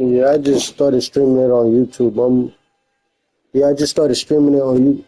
Yeah, I just started streaming it on YouTube. Yeah, I just started streaming it on you.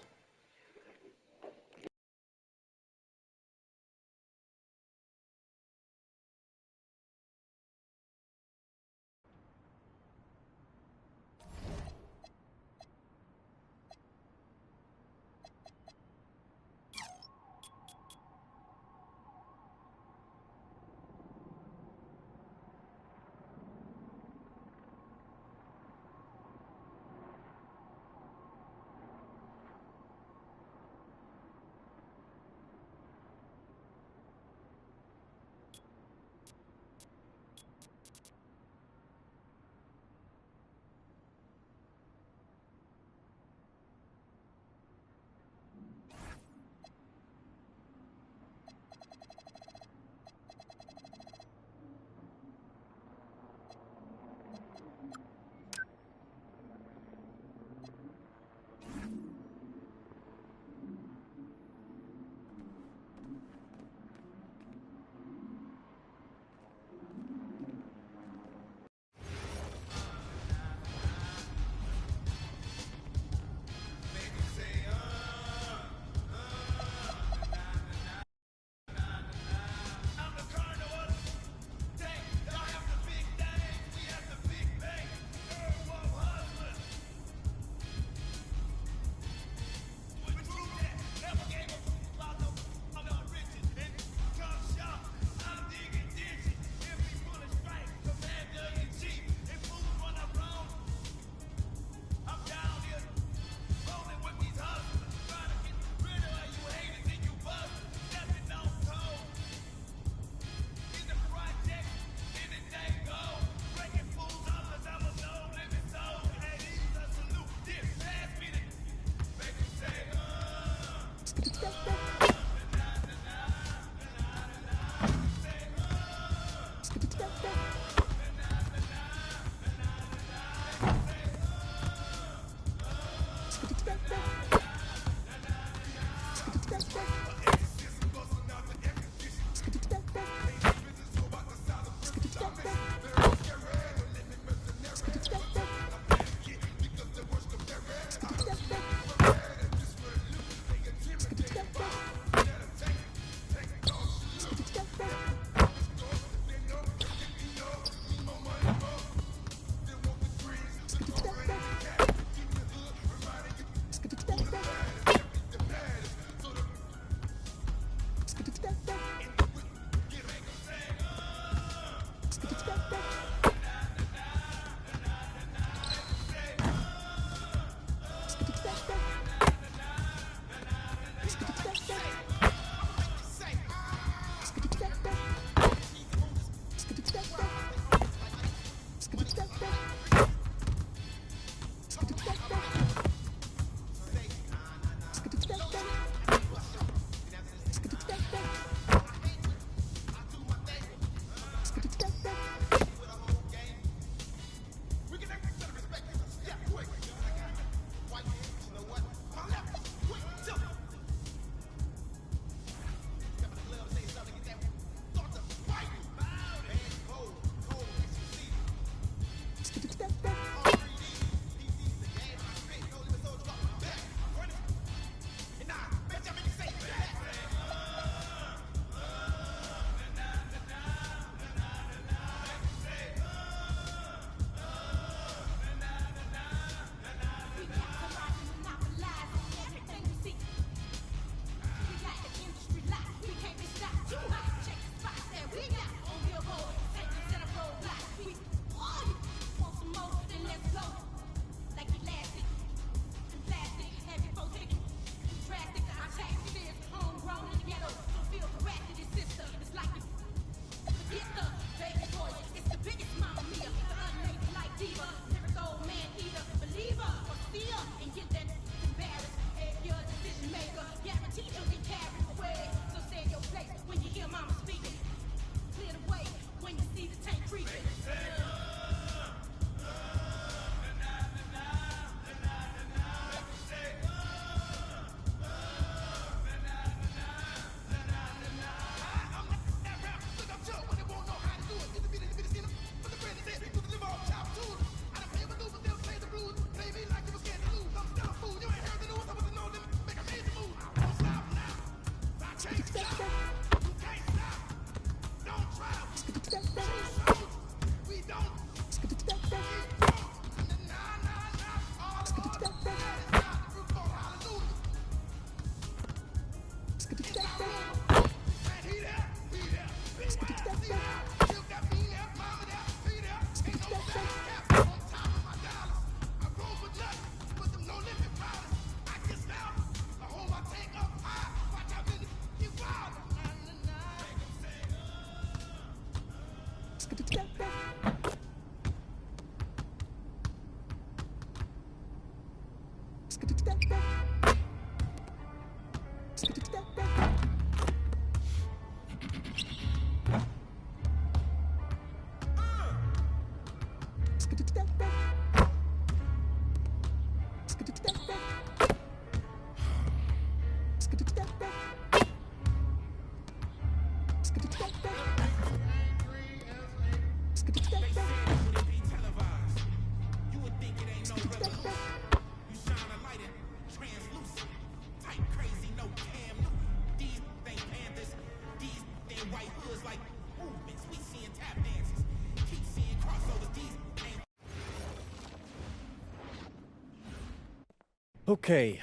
Okay,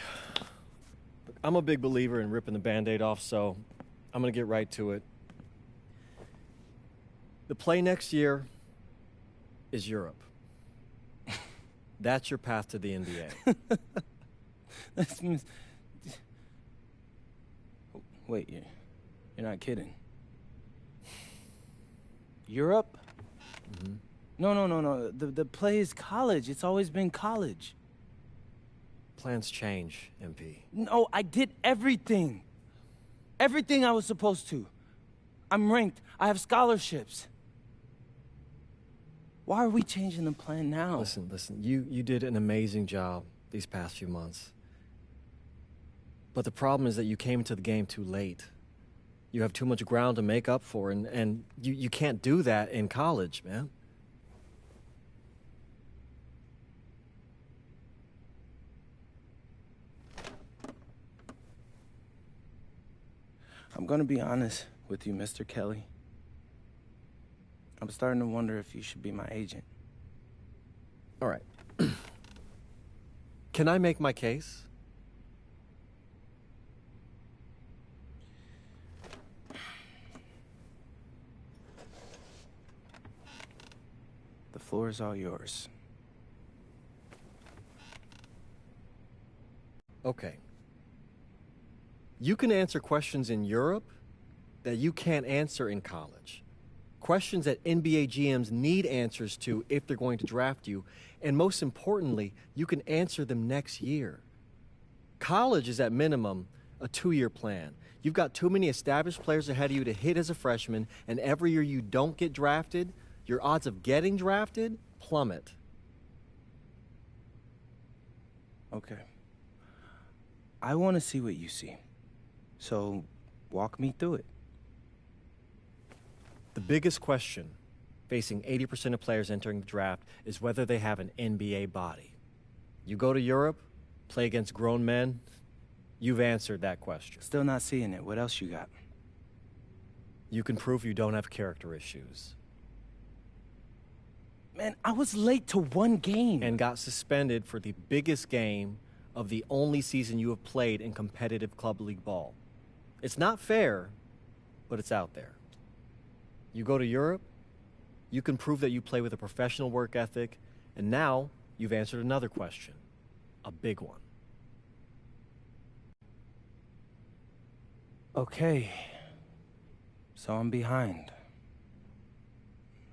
I'm a big believer in ripping the Band-Aid off, so I'm gonna get right to it. The play next year is Europe. That's your path to the NBA. Wait, you're not kidding. Europe? Mm-hmm. No. The play is college. It's always been college. Plans change, MP. No, I did everything. Everything I was supposed to. I'm ranked. I have scholarships. Why are we changing the plan now? Listen, you did an amazing job these past few months. But the problem is that you came into the game too late. You have too much ground to make up for, and you can't do that in college, man. I'm gonna be honest with you, Mr. Kelly. I'm starting to wonder if you should be my agent. All right. Can I make my case? The floor is all yours. Okay. You can answer questions in Europe that you can't answer in college. Questions that NBA GMs need answers to if they're going to draft you. And most importantly, you can answer them next year. College is at minimum a 2-year plan. You've got too many established players ahead of you to hit as a freshman, and every year you don't get drafted, your odds of getting drafted plummet. Okay. I want to see what you see. So, walk me through it. The biggest question facing 80% of players entering the draft is whether they have an NBA body. You go to Europe, play against grown men, you've answered that question. Still not seeing it. What else you got? You can prove you don't have character issues. Man, I was late to one game. And got suspended for the biggest game of the only season you have played in competitive club league ball. It's not fair, but it's out there. You go to Europe, you can prove that you play with a professional work ethic, and now you've answered another question, a big one. Okay. So I'm behind.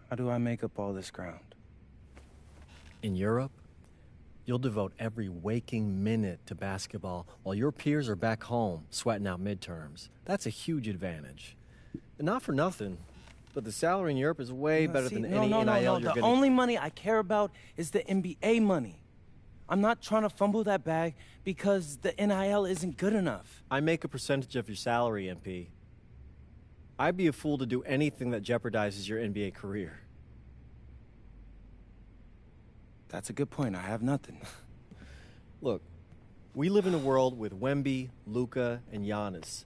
How do I make up all this ground? In Europe, you'll devote every waking minute to basketball while your peers are back home sweating out midterms. That's a huge advantage. And not for nothing, but the salary in Europe is way better than any NIL you're The getting. only money I care about is the NBA money. I'm not trying to fumble that bag because the NIL isn't good enough. I make a percentage of your salary, MP. I'd be a fool to do anything that jeopardizes your NBA career. That's a good point. I have nothing. Look, we live in a world with Wemby, Luka, and Giannis.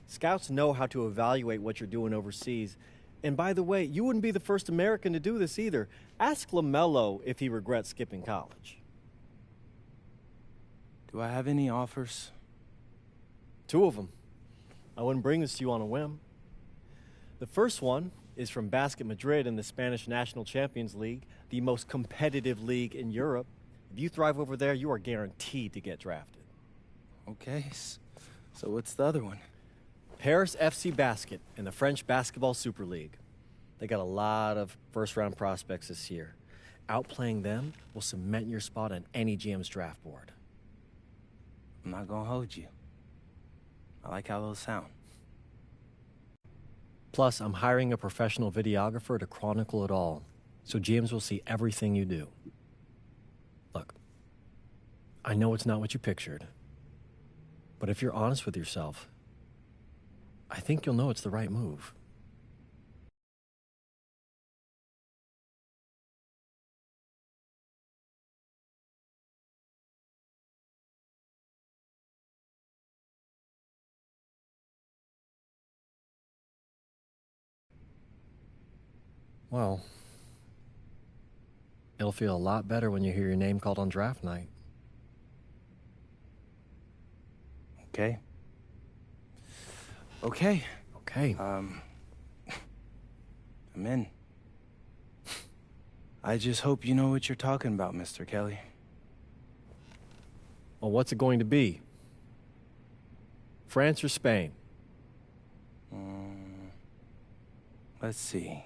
Scouts know how to evaluate what you're doing overseas. And by the way, you wouldn't be the first American to do this either. Ask LaMelo if he regrets skipping college. Do I have any offers? 2 of them. I wouldn't bring this to you on a whim. The first one is from Basket Madrid in the Spanish National Champions League, the most competitive league in Europe. If you thrive over there, you are guaranteed to get drafted. Okay, so what's the other one? Paris FC Basket in the French Basketball Super League. They got a lot of first-round prospects this year. Outplaying them will cement your spot on any GM's draft board. I'm not gonna hold you. I like how those sound. Plus, I'm hiring a professional videographer to chronicle it all, so GMs will see everything you do. Look, I know it's not what you pictured, but if you're honest with yourself, I think you'll know it's the right move. Well, it'll feel a lot better when you hear your name called on draft night. Okay. Okay. Okay. I'm in. I just hope you know what you're talking about, Mr. Kelly. Well, what's it going to be? France or Spain? Let's see.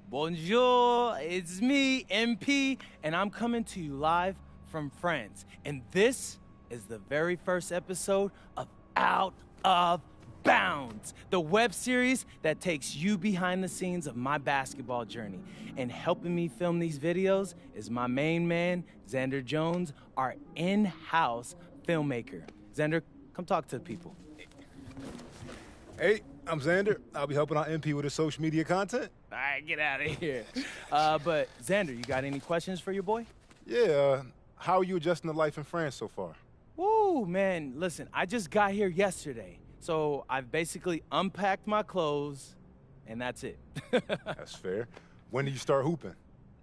Bonjour, it's me, MP, and I'm coming to you live from France. And this is the very first episode of Out of Bounds, the web series that takes you behind the scenes of my basketball journey. And helping me film these videos is my main man, Xander Jones, our in-house filmmaker. Xander, come talk to the people. Hey, I'm Xander. I'll be helping out MP with his social media content. All right, get out of here. But Xander, you got any questions for your boy? Yeah, how are you adjusting to life in France so far? Woo, man, listen, I just got here yesterday. So I've basically unpacked my clothes, and that's it. That's fair. When do you start hooping?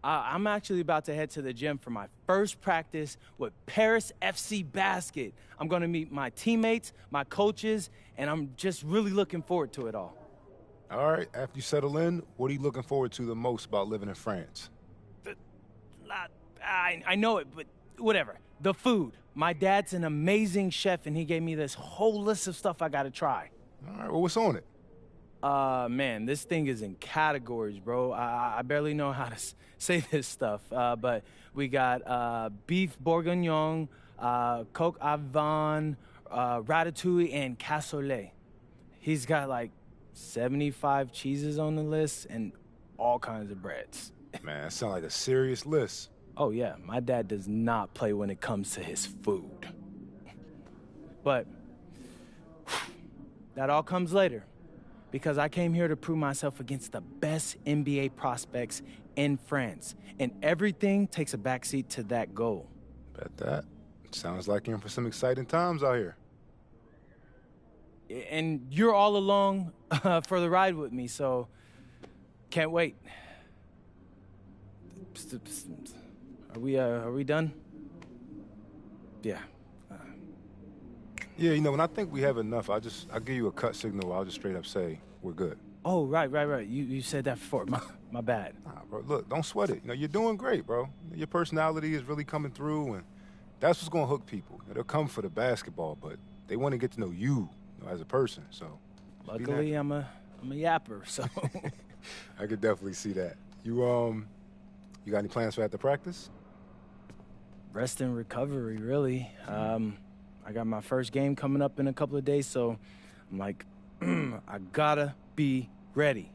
I'm actually about to head to the gym for my first practice with Paris FC Basket. I'm gonna meet my teammates, my coaches, and I'm just really looking forward to it all. All right, after you settle in, what are you looking forward to the most about living in France? I know it, but whatever. The food. My dad's an amazing chef, and he gave me this whole list of stuff I gotta try. All right, well, what's on it? Man, this thing is in categories, bro. I barely know how to say this stuff. But we got beef bourguignon, coq au vin, ratatouille, and cassoulet. He's got like 75 cheeses on the list and all kinds of breads. Man, that sounds like a serious list. Oh, yeah, my dad does not play when it comes to his food. But that all comes later, because I came here to prove myself against the best NBA prospects in France, and everything takes a backseat to that goal. Bet that. Sounds like you're in for some exciting times out here. And you're all along for the ride with me, so can't wait. Are we done? Yeah. Yeah, you know, when I think we have enough, I'll give you a cut signal. I'll just straight up say we're good. Oh, right. You said that before. My bad. Nah, bro, look, don't sweat it. You know, you're doing great, bro. Your personality is really coming through, and that's what's gonna hook people. They'll come for the basketball, but they want to get to know you, as a person. So, Luckily, I'm a yapper, so. I could definitely see that. You got any plans for after practice? Rest and recovery, really. I got my first game coming up in a couple of days, so I'm like, I gotta be ready.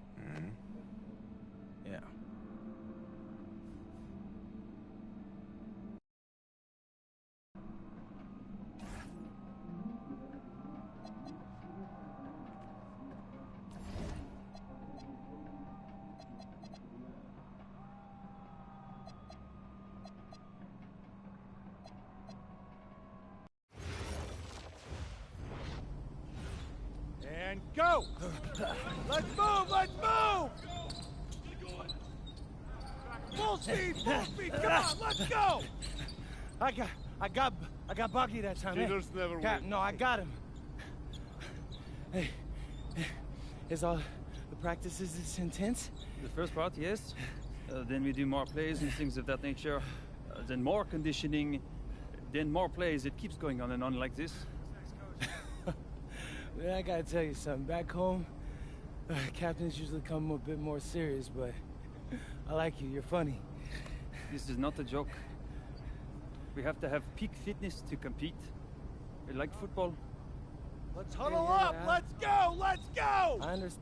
Yeah. And go! Let's move! Let's move! Full speed! Full speed! Come on! Let's go! I got Bucky that time. Cheaters never win. No, I got him. Hey, is all the practices this intense? The first part, yes. Then we do more plays and things of that nature. Then more conditioning. Then more plays. It keeps going on and on like this. Man, I gotta tell you something. Back home, captains usually come a bit more serious, but I like you. You're funny. This is not a joke. We have to have peak fitness to compete. Like football. Let's huddle up! Let's go! Let's go! I understand.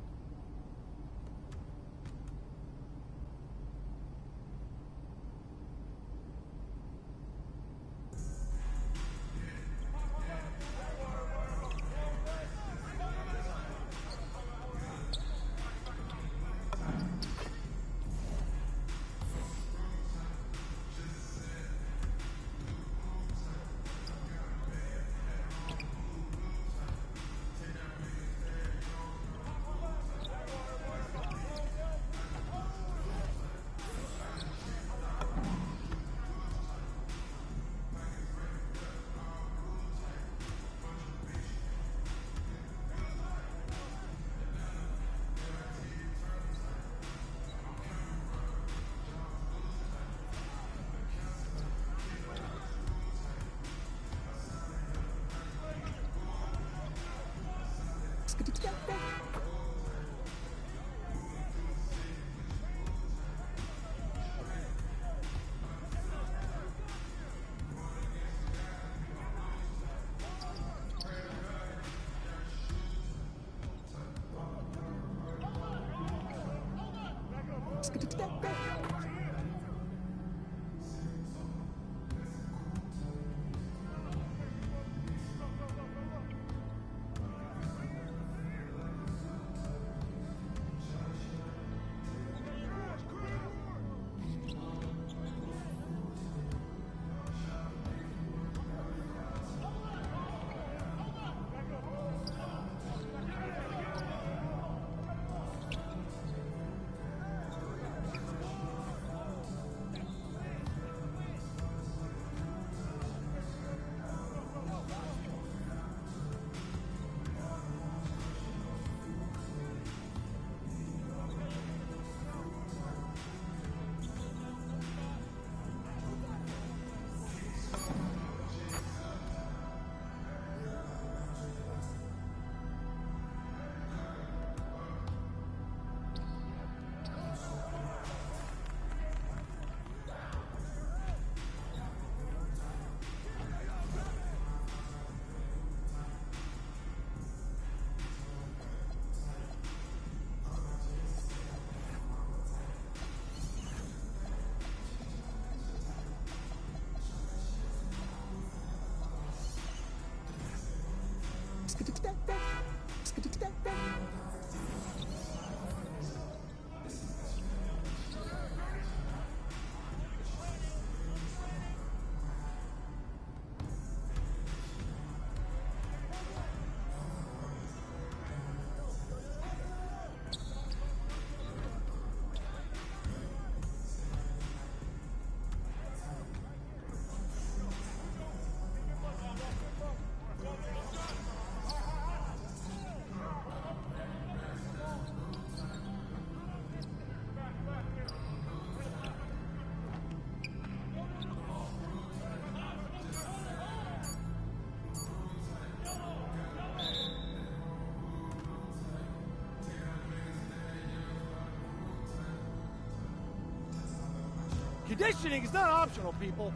Conditioning is not optional, people.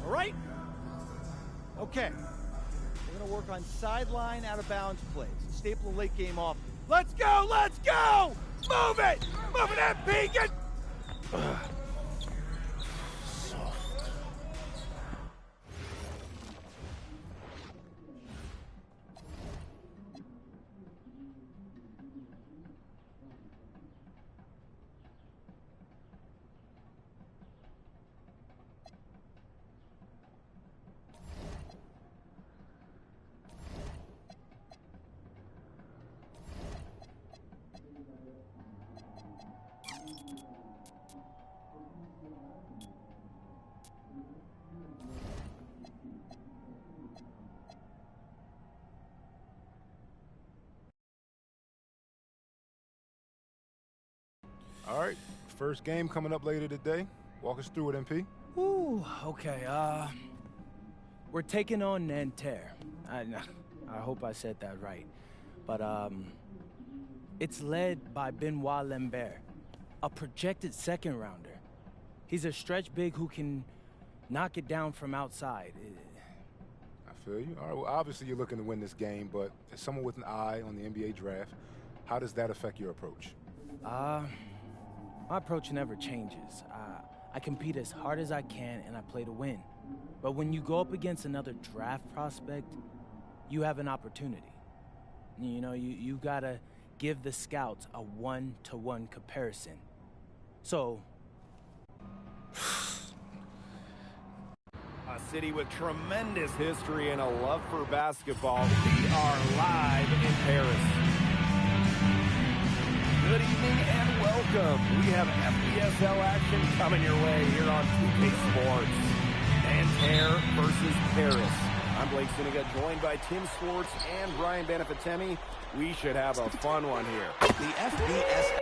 All right? Okay. We're going to work on sideline out-of-bounds plays. Staple the late game off. Let's go! Let's go! Move it! Move it, MP! Get... All right, first game coming up later today. Walk us through it, MP. Ooh, okay, we're taking on Nanterre. I hope I said that right. But, it's led by Benoit Lambert, a projected second-rounder. He's a stretch big who can knock it down from outside. I feel you. All right, well, obviously you're looking to win this game, but as someone with an eye on the NBA draft, how does that affect your approach? My approach never changes. I compete as hard as I can, and I play to win. But when you go up against another draft prospect, you have an opportunity. You know, you gotta give the scouts a one-to-one comparison. So... A city with tremendous history and a love for basketball. We are live in Paris. Good evening and welcome. We have FBSL action coming your way here on 2K Sports. Nanterre versus Paris. I'm Blake Siniga, joined by Tim Swartz and Brian Benefitemi. We should have a fun one here. The FBS...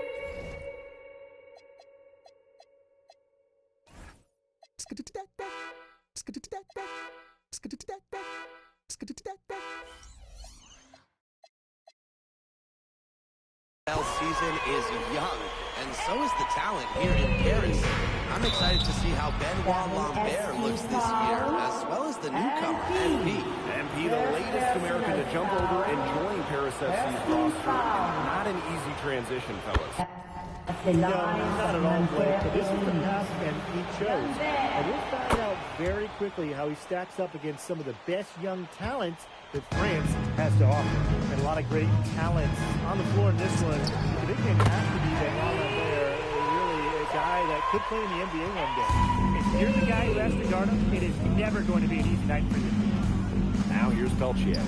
season is young, and so is the talent here in Paris. I'm excited to see how Benoit Lambert looks this year, as well as the newcomer, MP. MP, the latest American to jump over and join Paris FC's roster. Not an easy transition, fellas. No, not at all, Blake, but this is the path MP chose. And we'll find out very quickly how he stacks up against some of the best young talent that France has to offer. And a lot of great talents on the floor in this one. The big name has to be Benoit Lambert, really a guy that could play in the NBA one day. If you're the guy who has to guard him, it is never going to be an easy night for you. Now here's Peltier.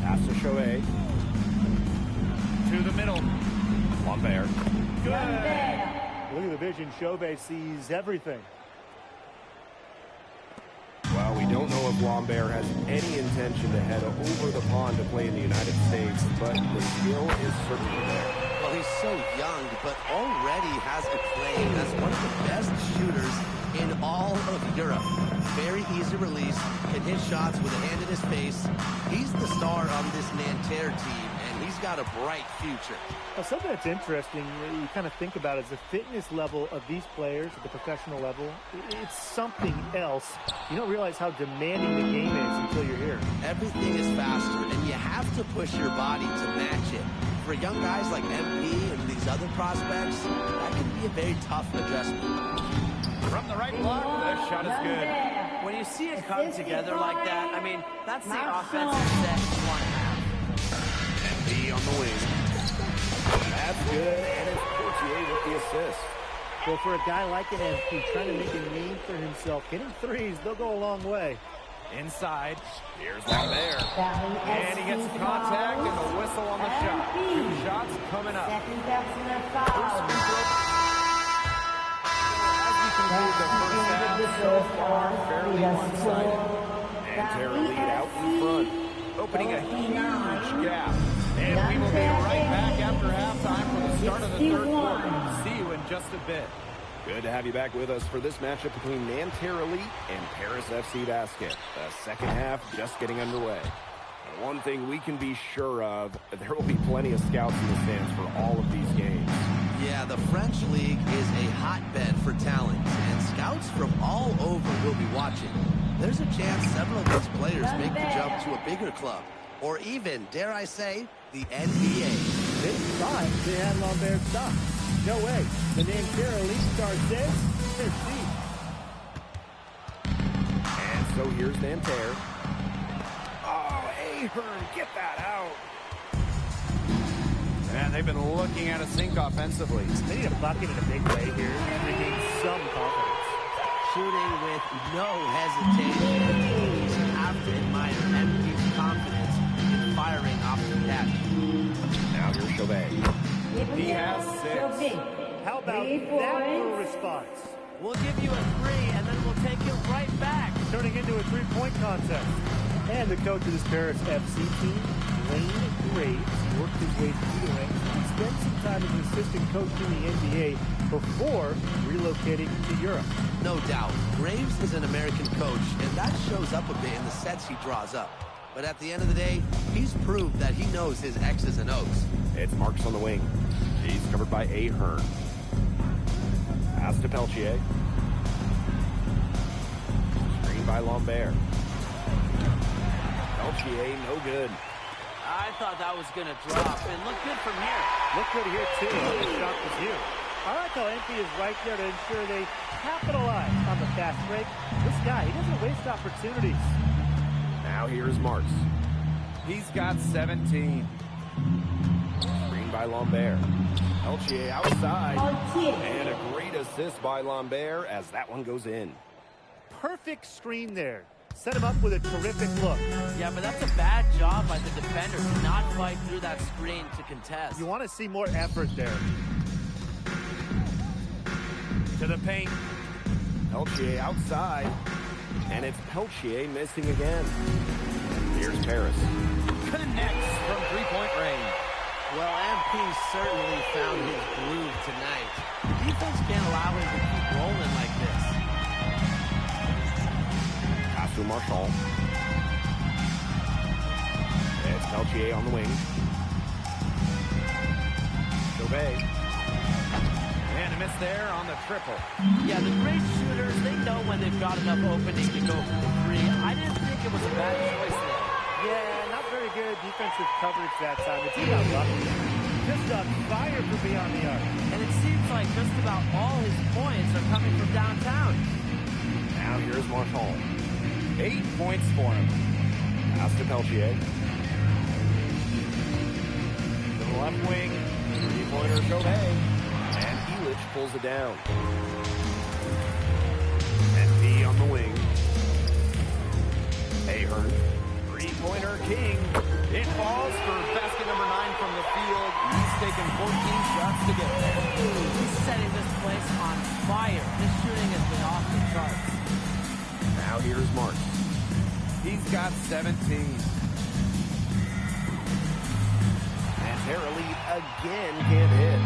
Pass to Chauvet. To the middle. Lambert. Good. Look at the vision. Chauvet sees everything. Well, we don't know if Lambert has any intention to head over the pond to play in the United States, but the skill is certainly there. Well, he's so young, but already has a claim as one of the best shooters in all of Europe. Very easy release, can hit shots with a hand in his face. He's the star on this Nanterre team, and he's got a bright future. Now, something that's interesting, you kind of think about is the fitness level of these players at the professional level. It's something else. You don't realize how demanding the game is until you're here. Everything is faster, and you have to push your body to match it. For young guys like MP and these other prospects, that can be a very tough adjustment. From the right block, the shot is good. When you see it come together like that, I mean, that's the offensive set you want to have. MP on the wing. That's good, and it's Portier with the assist. Well, for a guy like an MP trying to make a name for himself, hitting threes, they'll go a long way. Inside, here's Lambert. And he gets contact and the whistle on the shot. 2 shots coming up. First free throw. As we conclude the first half, so far, fairly one-sided. Nanterre lead out in front, opening a huge gap. And we will be right back after halftime for the start of the third quarter. See you in just a bit. Good to have you back with us for this matchup between Nanterre Elite and Paris FC Basket. The second half just getting underway. One thing we can be sure of, there will be plenty of scouts in the stands for all of these games. Yeah, the French League is a hotbed for talent, and scouts from all over will be watching. There's a chance several of these players make the jump to a bigger club, or even, dare I say, the NBA. They thought they had Lambert stopped. No way. The Nanterre Elite star says they're deep. And so here's Nanterre. Oh, Ahern, get that out. Man, they've been looking at a sink offensively. They need a bucket in a big way here to regain some confidence. Shooting with no hesitation. You have to admire MP's confidence in firing off the catch. Now here's Chauvet. He has 6. How about that for a response? We'll give you a 3, and then we'll take it right back. Turning into a three-point contest. And the coach of this Paris FC team, Lane Graves, worked his way through the ranks and spent some time as an assistant coach in the NBA before relocating to Europe. No doubt, Graves is an American coach, and that shows up a bit in the sets he draws up. But at the end of the day, he's proved that he knows his X's and O's. It's Marks on the wing. He's covered by Ahern. Pass to Peltier. Screen by Lambert. Peltier, no good. I thought that was going to drop, and look good from here. Look good here, too. The shot was here. I like how MP is right there to ensure they capitalize on the fast break. This guy, he doesn't waste opportunities. Now here's Marks. He's got 17. Screen by Lambert. Peltier outside. And a great assist by Lambert as that one goes in. Perfect screen there. Set him up with a terrific look. Yeah, but that's a bad job by the defender to not fight through that screen to contest. You want to see more effort there. To the paint. Peltier outside. And it's Peltier missing again. Here's Paris. Connects from three-point range. Well, MP certainly found his groove tonight. The defense can't allow him to keep rolling like this. Pass to Marshall. It's Peltier on the wing. Chauvet. And a miss there on the triple. Yeah, the great shooters, they know when they've got enough opening to go for the 3. I didn't think it was a bad choice there. Yeah, not very good defensive coverage that time. It's got lucky. Just on fire for beyond the arc. And it seems like just about all his points are coming from downtown. Now here's Marshall. 8 points for him. Pass to Peltier. To the left wing. Three-pointer Chauvet. And Elich pulls it down. MP on the wing. Ahern. Three-pointer King. It falls for basket number 9 from the field. He's taken 14 shots to get there. He's setting this place on fire. His shooting has been off the charts. Now here's Marks. He's got 17. And Terra Lead again can't hit.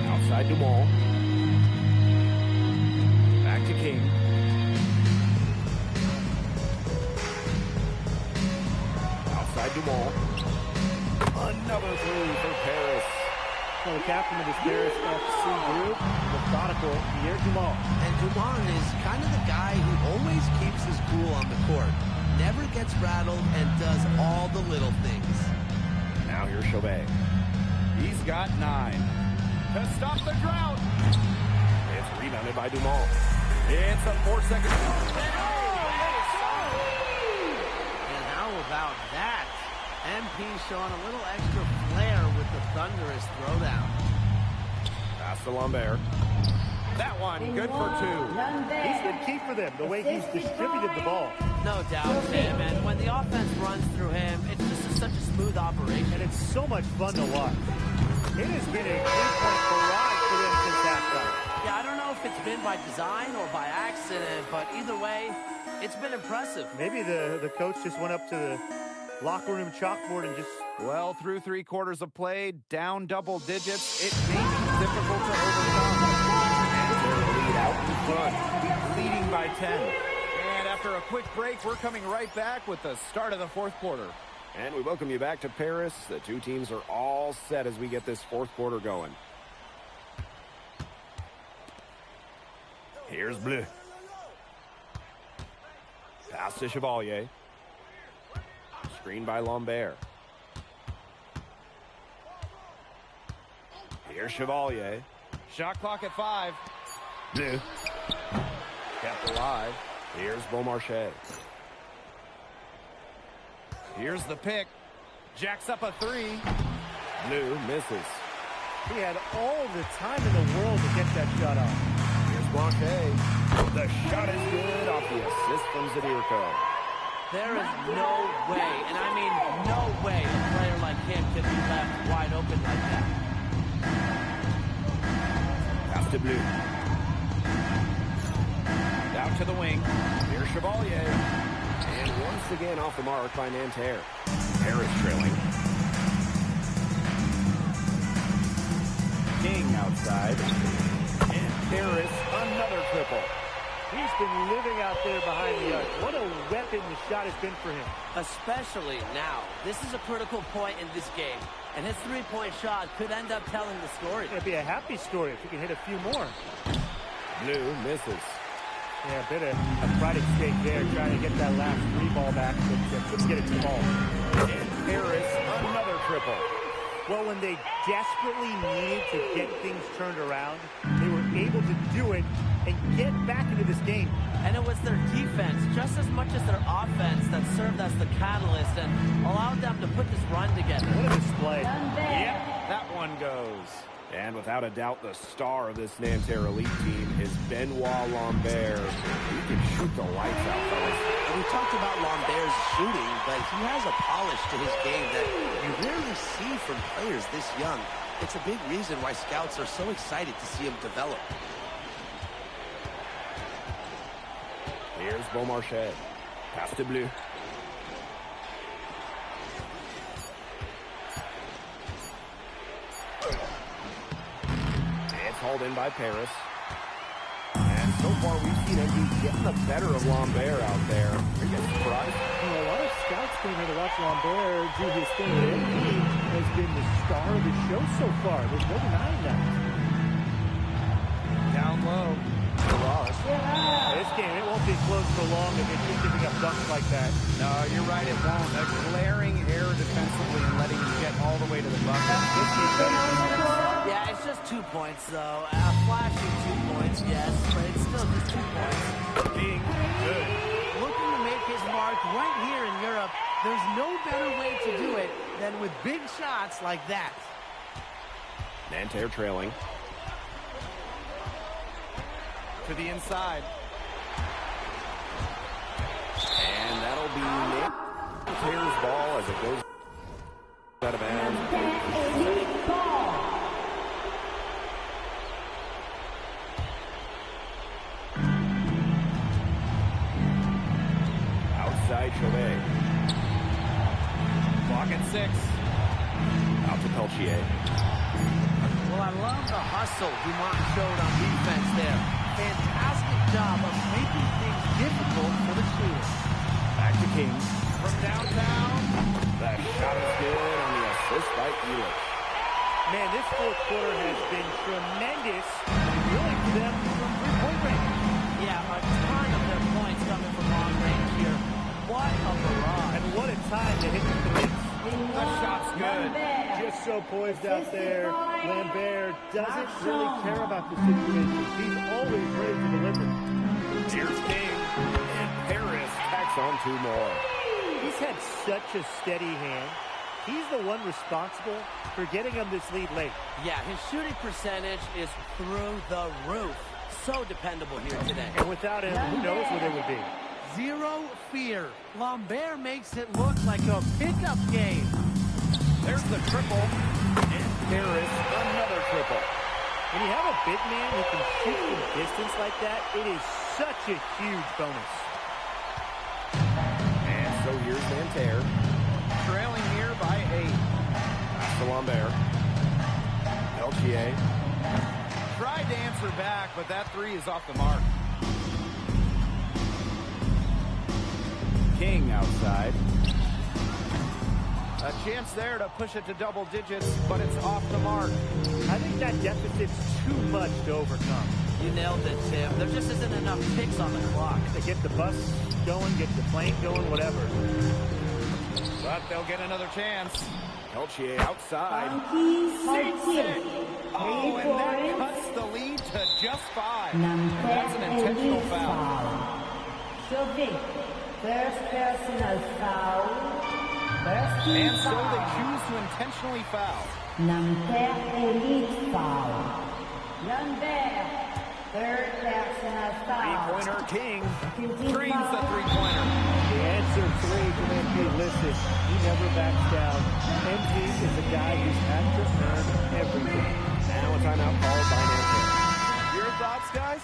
Outside Dumont. Back to King. Outside Dumont. Another three for Paris. Well, the captain of this Paris FC group, methodical Pierre Dumont. And Dumont is kind of the guy who always keeps his cool on the court. Never gets rattled and does all the little things. Now here's Chauvet. He's got 9. To stop the drought. It's rebounded by Dumont. It's a 4-second. And how about that? MP showing a little extra flair with the thunderous throwdown. Pass to Lambert. That one, good for 2. He's been key for them, the way he's distributed the ball. No doubt, Tim. And when the offense runs through him, it's just such a smooth operation. And it's so much fun to watch. It has been a three-point barrage for them since halftime. Yeah, I don't know if it's been by design or by accident, but either way, it's been impressive. Maybe the coach just went up to the locker room chalkboard and just... Well, through 3 quarters of play, down double digits, it may be difficult to overcome. And their lead out in front, leading by 10. And after a quick break, we're coming right back with the start of the 4th quarter. And we welcome you back to Paris. The two teams are all set as we get this fourth quarter going. Here's Bleu. Pass to Chevalier. Screen by Lambert. Here's Chevalier. Shot clock at 5. Bleu. Kept alive. Here's Beaumarchais. Here's the pick. Jacks up a 3. Bleu misses. He had all the time in the world to get that shot off. Here's Blanchet. The shot is good off the assist from Zadirko. There is no way, and I mean no way, a player like him can be left wide open like that. Pass to Bleu. Out to the wing. Here's Chevalier. And once again off the mark by Nanterre. Paris trailing. King outside. And Paris another triple. He's been living out there behind the arc. What a weapon the shot has been for him. Especially now. This is a critical point in this game. And his three-point shot could end up telling the story. It'd be a happy story if he can hit a few more. Bleu misses. Yeah, a bit of a pride stake there, trying to get that last 3 ball back, but couldn't get it to fall. And Paris another triple. Well, when they desperately needed to get things turned around, they were able to do it and get back into this game. And it was their defense, just as much as their offense, that served as the catalyst and allowed them to put this run together. What a display. Yep, that one goes. And without a doubt, the star of this Nanterre Elite team is Benoit Lambert. He can shoot the lights out, fellas. And we talked about Lambert's shooting, but he has a polish to his game that you rarely see from players this young. It's a big reason why scouts are so excited to see him develop. Here's Beaumarchais. Pass to Bleu. It's hauled in by Paris. And so far we've seen him getting the better of Lambert out there. Are you surprised? A lot of scouts came here to watch Lambert do his thing. He has been the star of the show so far. There's no denying that. Down low. This game, it won't be close for long if they keep giving up dunks like that. No, you're right, it won't. A glaring error defensively and letting him get all the way to the bucket. Yeah, it's just 2 points, though. Flashy 2 points, yes, but it's still just 2 points. Being good. Looking to make his mark right here in Europe, there's no better way to do it than with big shots like that. Nanterre trailing. To the inside. And that'll be Nanterre's ball as it goes out of bounds. Outside Chauvet. Clock at 6. Out to Peltier. Well, I love the hustle Dumont showed on defense there. Fantastic job of making things difficult for the shooter. Back to King. From downtown. That shot is good on the assist by Elich. Man, this fourth quarter has been tremendous, really, for them from three-point range. Yeah, a ton of their points coming from long range here. What a barrage. And what a time to hit the commits. The shot's good. Just so poised out there. Lambert doesn't really care about the situation. He's always ready to deliver. Here's King. And Paris tacks on 2 more. He's had such a steady hand. He's the one responsible for getting him this lead late. Yeah, his shooting percentage is through the roof. So dependable here today. And without him, who knows where they would be. Zero fear. Lambert makes it look like a pickup game. There's the triple. And Paris another triple. When you have a big man who can shoot from distance like that, it is such a huge bonus. And so here's Nanterre. Trailing here by 8. Pass to Lambert. Peltier. Tried to answer back, but that 3 is off the mark. King outside. A chance there to push it to double digits, but it's off the mark. I think that deficit's too much to overcome. You nailed it, Tim. There just isn't enough ticks on the clock. They get the bus going, get the plane going, whatever. But they'll get another chance. Peltier outside. 6-6. Oh, and that cuts the lead to just 5. That's an intentional foul. Chauvet, first personal foul. First team And so foul. they choose to intentionally foul. Lambert elite foul. Lambert, third personal foul. Three-pointer King drains the three-pointer. The answer 3 from MP. Listen, he never backs down. MP is a guy who's had to earn everything. Now a timeout called by Nancy. Your thoughts, guys?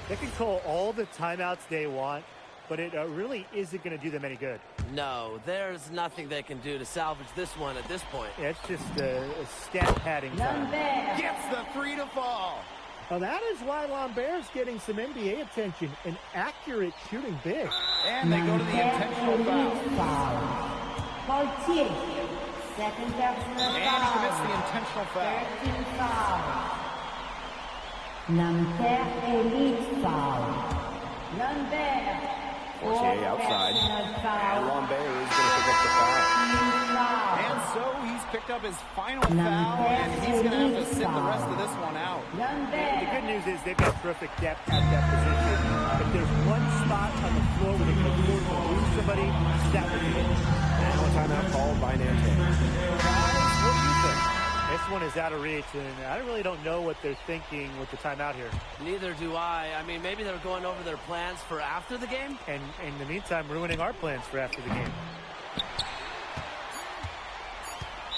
They can call all the timeouts they want, but it really isn't going to do them any good. No, there's nothing they can do to salvage this one at this point. Yeah, it's just a stat padding time. Lambert. Gets the 3 to fall. Now that is why Lambert's getting some NBA attention. An accurate shooting big. And they go to the intentional foul. Peltier, second personal And he foul. commits the intentional foul. 13 foul. Lambert elite foul. Lambert. Peltier outside. And Lambert is going to pick up the foul. And so he's picked up his final foul, and he's going to have to sit the rest of this one out. The good news is they've got terrific depth at that position. If there's one spot on the floor where they can afford to lose somebody, that would be it. Now a timeout called by Nancy. Guys, what do you think? This one is out of reach, and I really don't know what they're thinking with the timeout here. Neither do I. I mean, maybe they're going over their plans for after the game. And in the meantime, ruining our plans for after the game.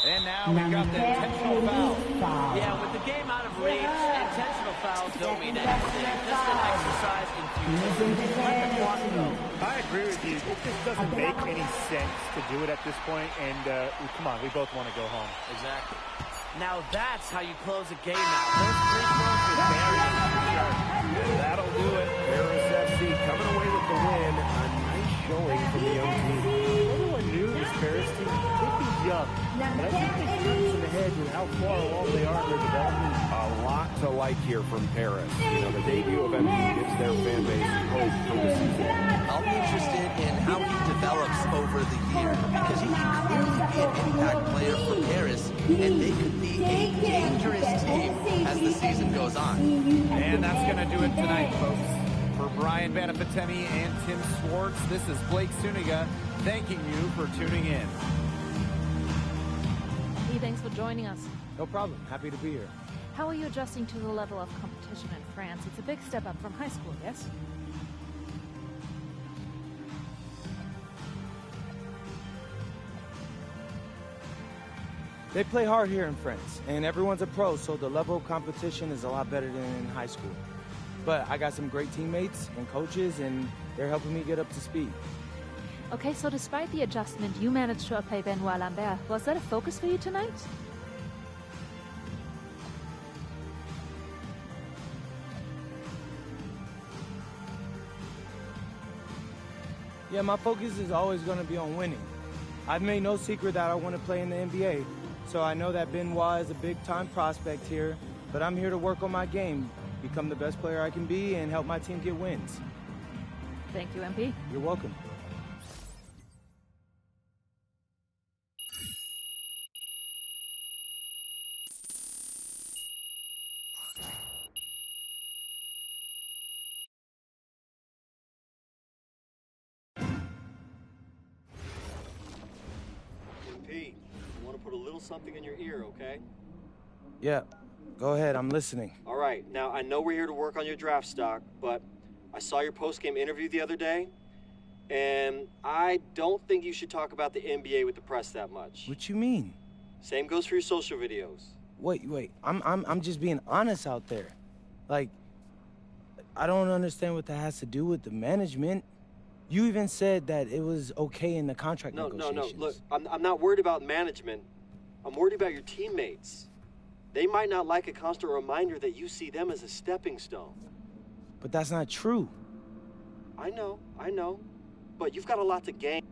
And now we got the intentional foul. Yeah, with the game out of reach, intentional fouls don't mean anything. Just an exercise in futility. Let the clock go. I agree with you. It just doesn't make any sense to do it at this point. And come on, we both want to go home. Exactly. Now that's how you close a game out. Those free throws were buried. And that'll do it. Paris FC coming away with the win. A nice showing from the young team. Everyone knew this Paris team could be young, but I think they turned in the head with how far along they are in their development. A lot to like here from Paris. You know, the debut of MP gives their fan base hope for the season. I'll be interested in how he develops over the year because he can clearly be an impact player for Paris, and they could be a dangerous team as the season goes on. And that's going to do it tonight, folks. For Brian Banafitemi and Tim Swartz, this is Blake Suniga thanking you for tuning in. Hey, thanks for joining us. No problem. Happy to be here. How are you adjusting to the level of competition in France? It's a big step up from high school, yes? They play hard here in France, and everyone's a pro, so the level of competition is a lot better than in high school. But I got some great teammates and coaches, and they're helping me get up to speed. Okay, so despite the adjustment, you managed to outplay Benoit Lambert. Was that a focus for you tonight? Yeah, my focus is always going to be on winning. I've made no secret that I want to play in the NBA, so I know that Benoit is a big-time prospect here, but I'm here to work on my game, become the best player I can be, and help my team get wins. Thank you, MP. You're welcome. MP, I want to put a little something in your ear, okay? Yeah, go ahead, I'm listening. All right, now I know we're here to work on your draft stock, but I saw your post-game interview the other day, and I don't think you should talk about the NBA with the press that much. What you mean? Same goes for your social videos. Wait, I'm just being honest out there. Like, I don't understand what that has to do with the management. You even said that it was okay in the contract negotiations. No, look, I'm not worried about management. I'm worried about your teammates. They might not like a constant reminder that you see them as a stepping stone. But that's not true. I know. But you've got a lot to gain.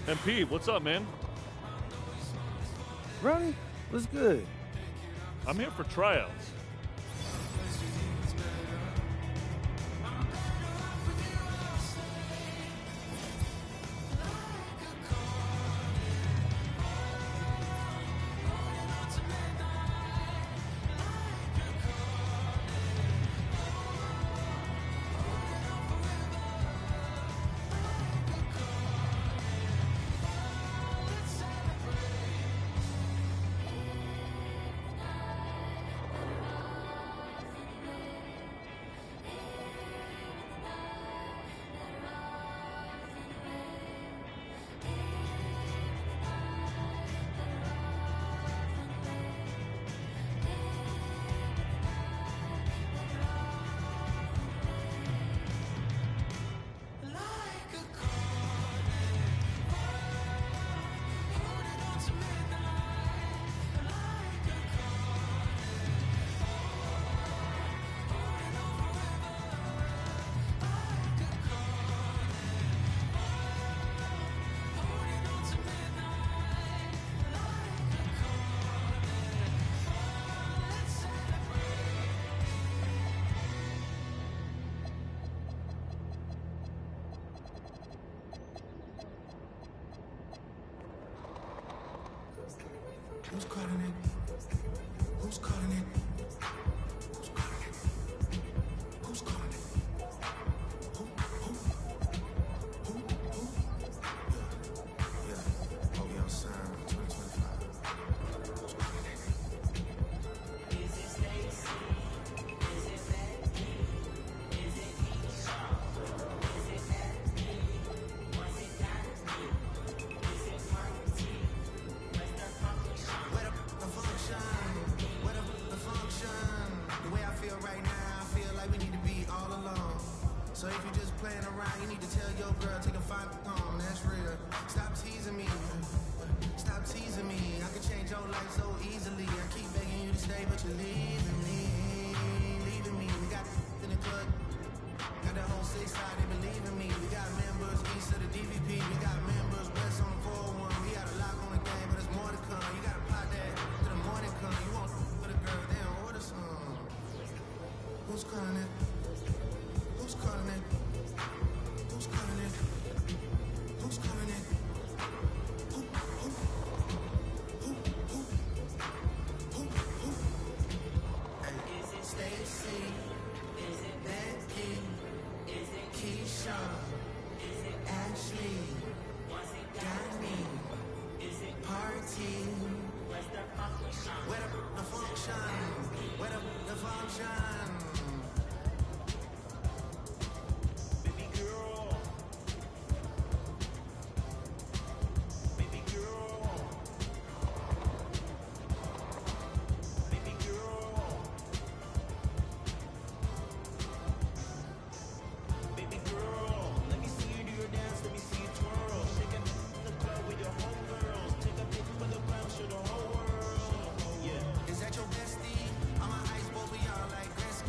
MP, what's up, man? Ronnie, what's good? I'm here for tryouts. Who's calling it? Who's calling it? Who's calling it? Who's calling it? Who? Yeah. Oh, yeah, I'm signed 2025. Who's calling it? Is it Stacy? Is it Becky? Is it Keisha? Is it Becky? Was it Danny? Is it Marty? Where's the function? Where the function? Where the function? The way I feel right now, I feel like we need to be all alone. So if you're just playing around, you need to tell your girl, take a fight home, that's real. Stop teasing me. Stop teasing me. I could change your life so easily. I keep begging you to stay, but you're leaving me. Leaving me. We got in the club. Got the whole 6 side, they believe in me. We got members east of the DVP. We got members west on the 401. We got a lock on the game, but there's more to come. You gotta plot that to the morning come. You want with a girl, they don't order some. Who's calling it? Who's calling it? Who's calling it? Who's calling it? Who? Hey. Is it Stacy? Is it Becky? Is it Keisha? Is it Ashley? Was it Danny? Is it Party? Where's the function? Where the function? Where the function? Baby girl. Baby girl. Baby girl. Baby girl. Let me see you do your dance. Let me see you twirl. Shake it in the club with your homegirls. Take a pic for the gram, show the whole world. Yeah. Is that your bestie? I'm an ice boy, we all like Gretzky.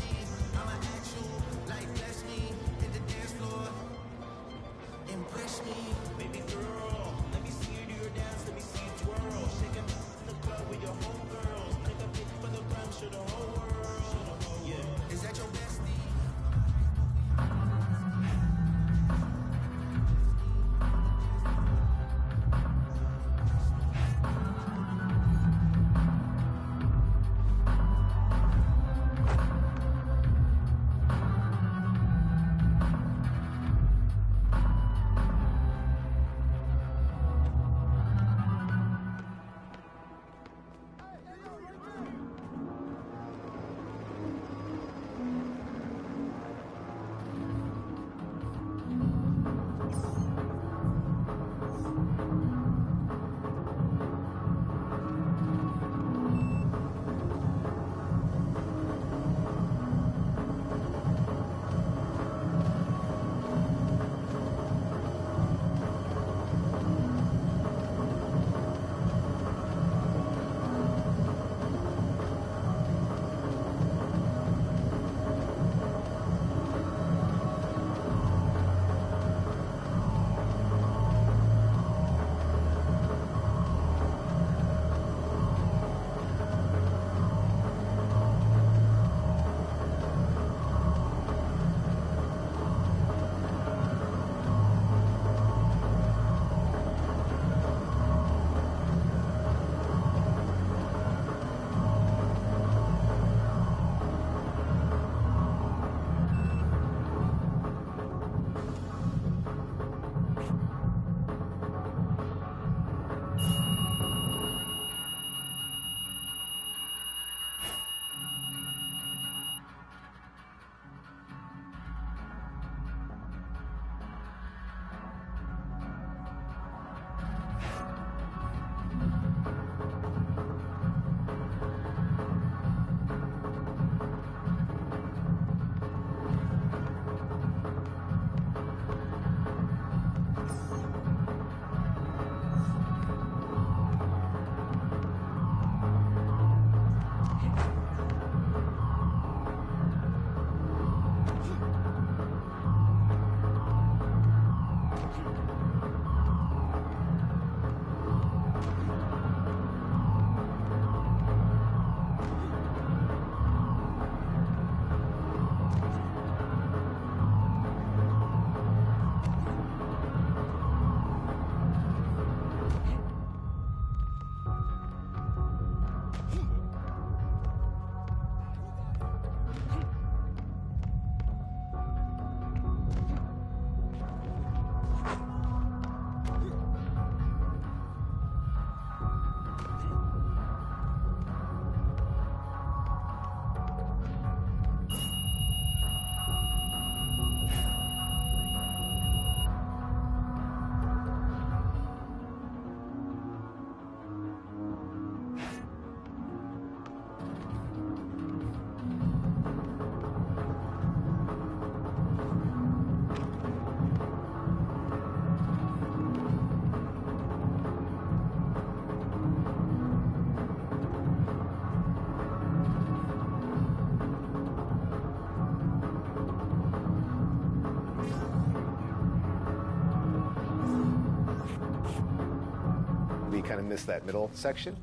we kind of missed that middle section.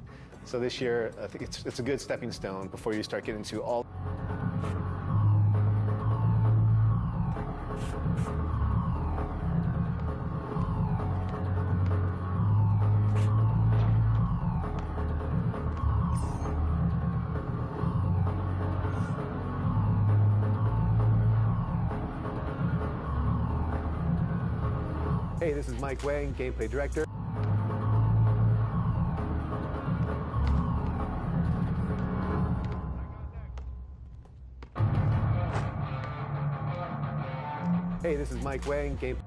So this year, I think it's a good stepping stone before you start getting into all. Hey, this is Mike Wang, gameplay director. Hey, this is Mike Wang, game.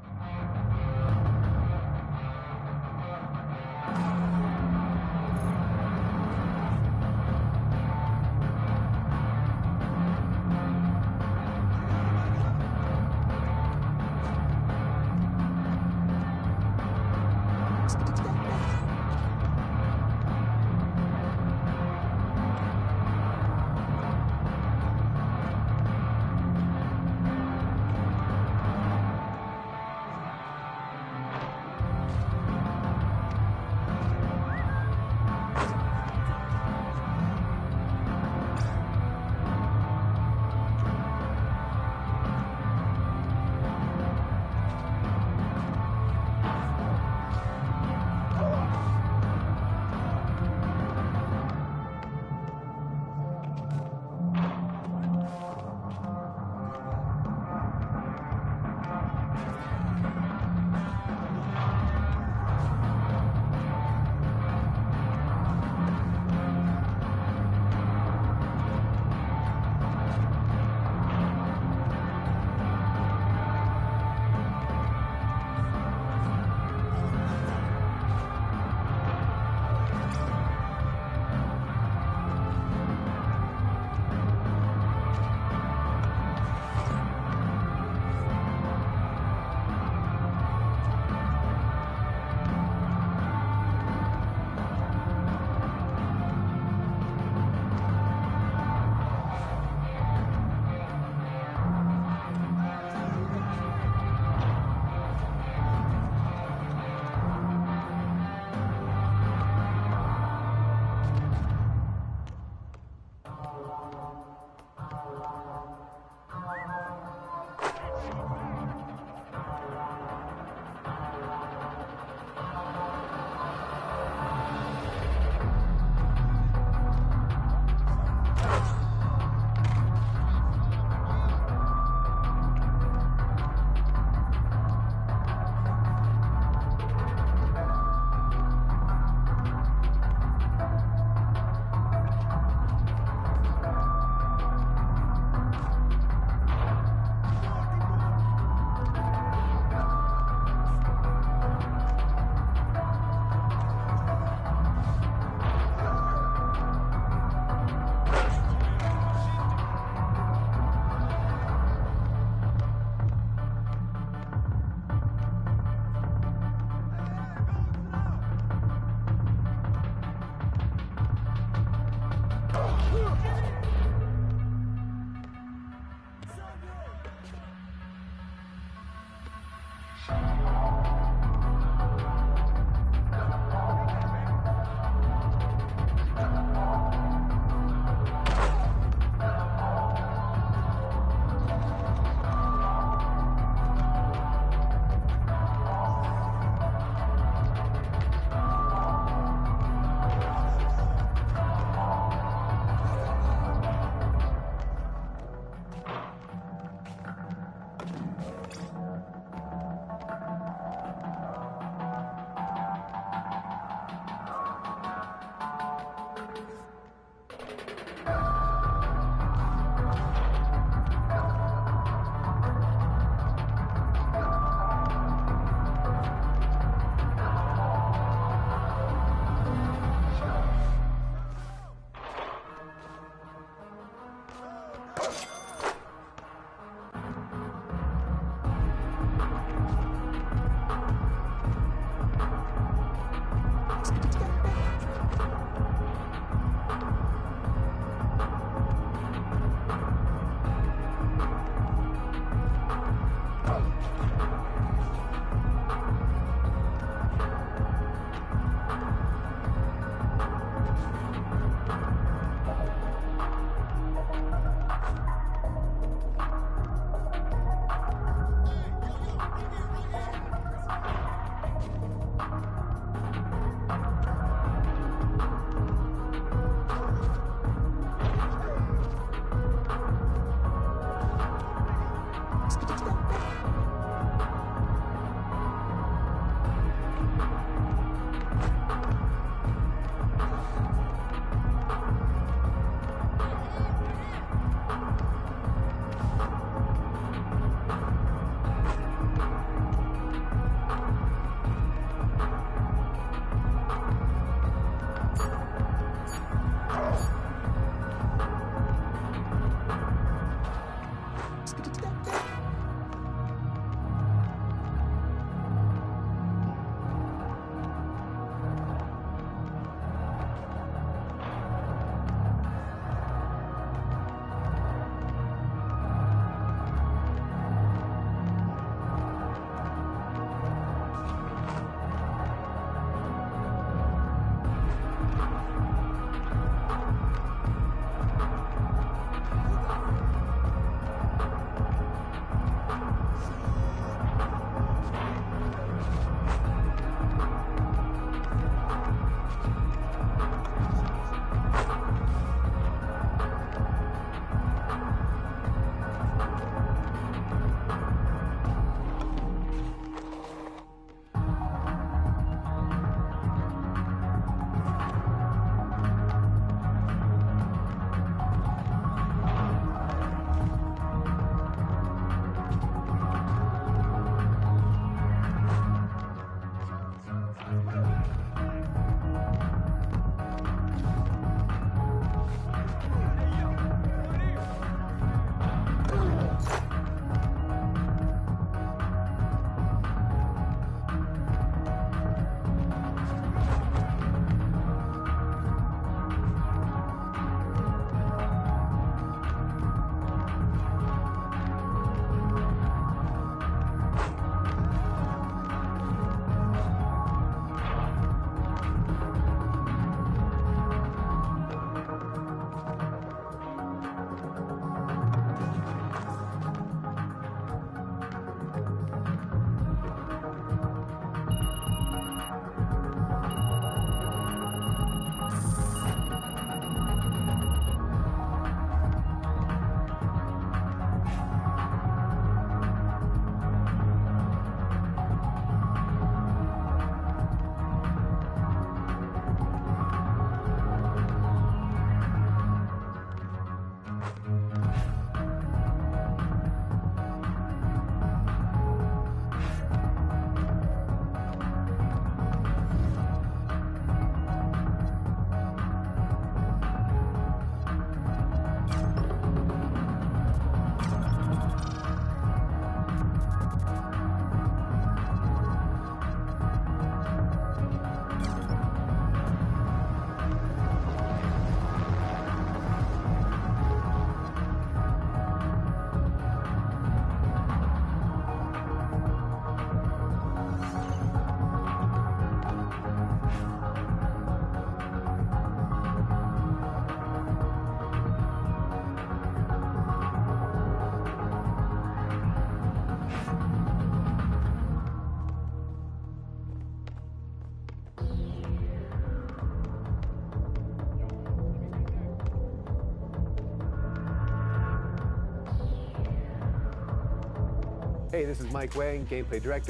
Hey, this is Mike Wang, gameplay director